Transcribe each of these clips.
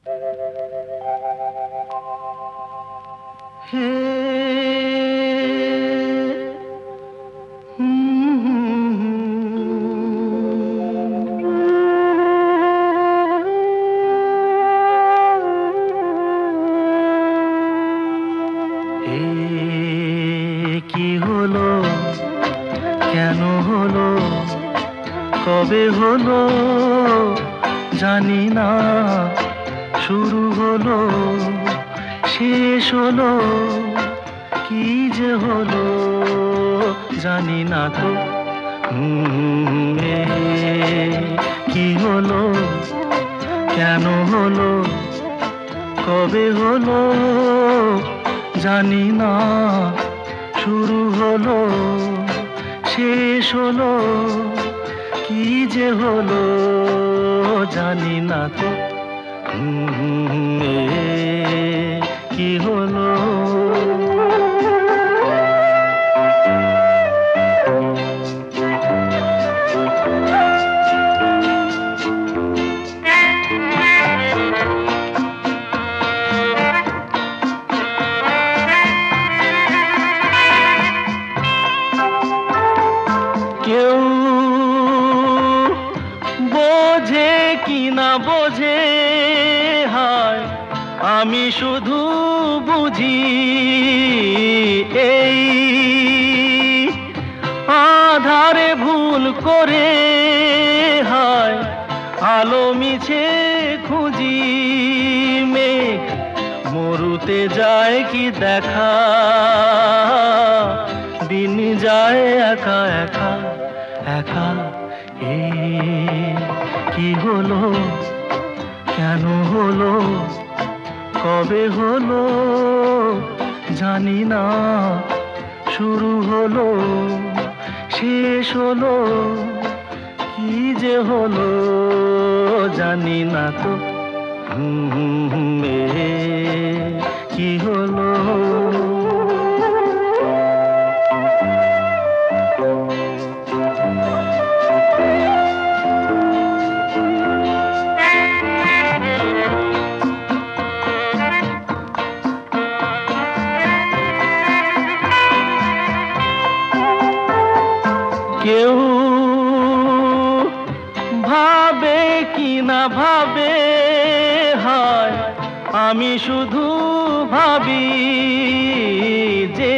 হে কি হলো, কেন হলো, কবে হলো জানি না, শুরু হলো শেষ হলো, কি যে হলো জানি না তো। কি হলো, কেন হলো, কবে হলো জানি না, শুরু হলো শেষ হলো, কি যে হলো জানি না তো। কি হলো, কেউ বোঝে কি না বোঝে, হায় আমি শুধু বুঝি এই আধারে ভুল করে, হায় আলো মিছে খুঁজি, মেঘ মরুতে যায় কি দেখা, দিন যায় একা একা একা। কি হলো, কেন হলো, কবে হলো জানি না, শুরু হলো শেষ হলো, কি যে হলো জানি না তো। কি হলো, কেউ ভাবে কি না ভাবে, হায় আমি শুধু ভাবি যে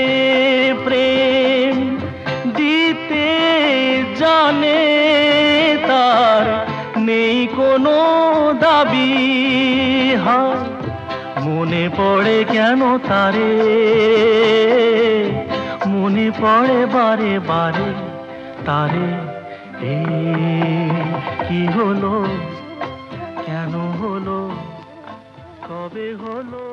প্রেম দিতে জানে তার নেই কোনো দাবি, হায় মনে পড়ে কেন তারে, মনে পড়ে বারে বারে তারে। কি হলো, কেন হলো, কবে হলো।